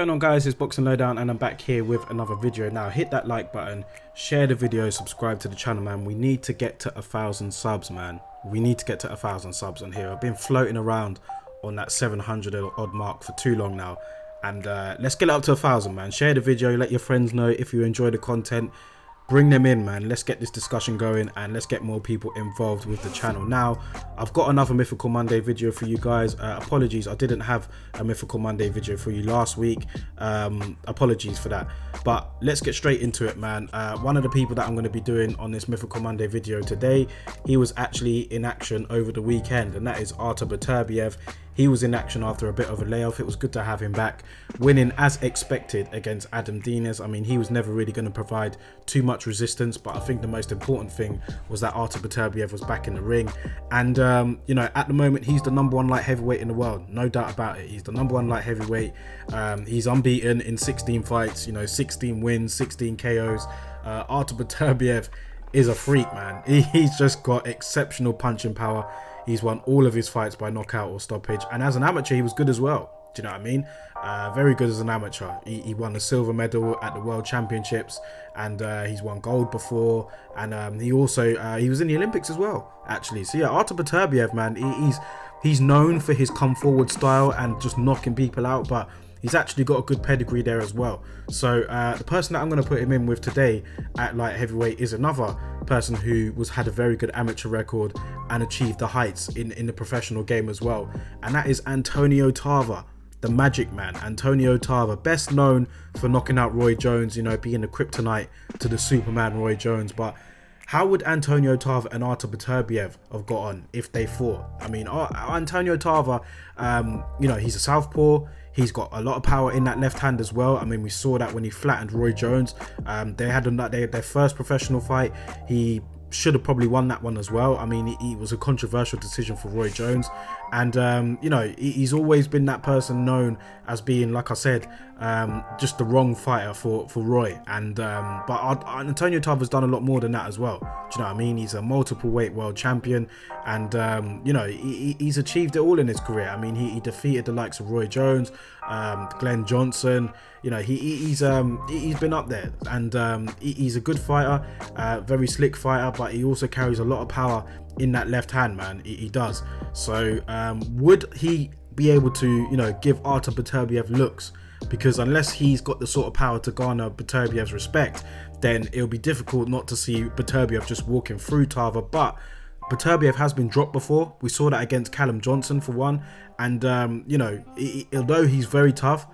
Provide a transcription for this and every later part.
going on, guys? It's Boxing Lowdown and I'm back here with another video. Now hit that like button, share the video, subscribe to the channel, man. We need to get to 1,000 subs, man. We need to get to 1,000 subs on here. I've been floating around on that 700 odd mark for too long now, and let's get it up to 1,000, man. Share the video, let your friends know if you enjoy the content. Bring them in, man. Let's get this discussion going and let's get more people involved with the channel. Now, I've got another Mythical Monday video for you guys. Apologies, I didn't have a Mythical Monday video for you last week. Apologies for that. But let's get straight into it, man. One of the people that I'm going to be doing on this Mythical Monday video today, he was actually in action over the weekend, and that is ARTUR BETERBIEV. He was in action after a bit of a layoff. It was good to have him back, winning as expected against Adam Dinas. I mean, he was never really going to provide too much resistance, but I think the most important thing was that ARTUR BETERBIEV was back in the ring. And, you know, at the moment, he's the #1 light heavyweight in the world. No doubt about it. He's the #1 light heavyweight. He's unbeaten in 16 fights, you know, 16 wins, 16 KOs. ARTUR BETERBIEV is a freak, man. He's just got exceptional punching power. He's won all of his fights by knockout or stoppage, and as an amateur he was good as well. Do you know what I mean? Very good as an amateur. He won a silver medal at the World Championships, and he's won gold before, and he also he was in the Olympics as well, actually. So yeah, ARTUR BETERBIEV, man, he's known for his come forward style and just knocking people out, but he's actually got a good pedigree there as well. So the person that I'm going to put him in with today at light heavyweight is another person who had a very good amateur record and achieved the heights in the professional game as well, and that is Antonio Tarver, the Magic Man. Antonio Tarver, best known for knocking out Roy Jones, you know, being the kryptonite to the Superman Roy Jones. But how would Antonio Tarver and ARTUR BETERBIEV have got on if they fought? I mean, Antonio Tarver, you know, he's a southpaw. He's got a lot of power in that left hand as well. I mean, we saw that when he flattened Roy Jones. They had their first professional fight. He should have probably won that one as well. I mean, it was a controversial decision for Roy Jones, and you know, he's always been that person known as being, like I said, just the wrong fighter for Roy. And but Antonio Tarver's done a lot more than that as well. Do you know what I mean? He's a multiple weight world champion, and you know, he's achieved it all in his career. I mean, he defeated the likes of Roy Jones, Glenn Johnson. You know, he's been up there, and he's a good fighter, very slick fighter, but he also carries a lot of power in that left hand, man. He does. So would he be able to, you know, give ARTUR BETERBIEV looks? Because unless he's got the sort of power to garner BETERBIEV's respect, then it'll be difficult not to see BETERBIEV just walking through Tarver. But BETERBIEV has been dropped before. We saw that against Callum Johnson for one, and you know, although he's very tough,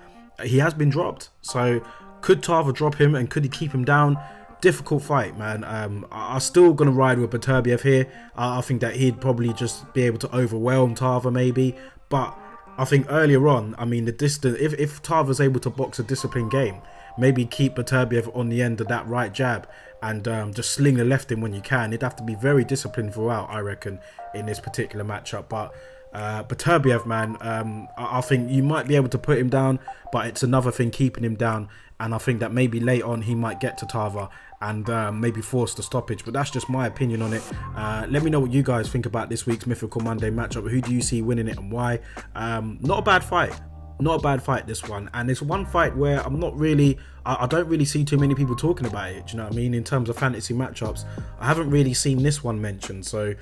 he has been dropped. So could Tarver drop him, and could he keep him down? Difficult fight, man. I'm still gonna ride with BETERBIEV here. I think that he'd probably just be able to overwhelm Tarver maybe, but I think earlier on, I mean, the distance, if Tarver's able to box a disciplined game, maybe keep BETERBIEV on the end of that right jab and just sling the left in when you can. He'd have to be very disciplined throughout, I reckon, in this particular matchup. But BETERBIEV, man, I think you might be able to put him down, but it's another thing keeping him down. And I think that maybe late on he might get to Tarver and maybe force the stoppage. But that's just my opinion on it. Let me know what you guys think about this week's Mythical Monday matchup. Who do you see winning it and why? Not a bad fight. Not a bad fight, this one. And it's one fight where I'm not really, I don't really see too many people talking about it. Do you know what I mean? In terms of fantasy matchups, I haven't really seen this one mentioned. So,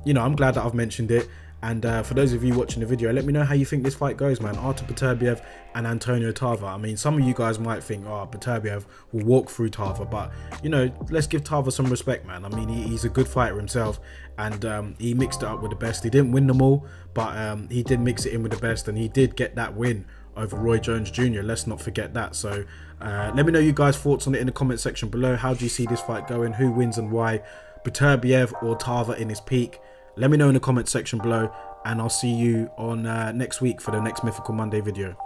you know, I'm glad that I've mentioned it. And for those of you watching the video, let me know how you think this fight goes, man. ARTUR BETERBIEV and Antonio Tarver. I mean, some of you guys might think, oh, BETERBIEV will walk through Tarver, but, you know, let's give Tarver some respect, man. I mean, he's a good fighter himself, and he mixed it up with the best. He didn't win them all, but he did mix it in with the best, and he did get that win over Roy Jones Jr. Let's not forget that. So let me know you guys' thoughts on it in the comment section below. How do you see this fight going? Who wins and why? BETERBIEV or Tarver in his peak? Let me know in the comment section below, and I'll see you on next week for the next Mythical Monday video.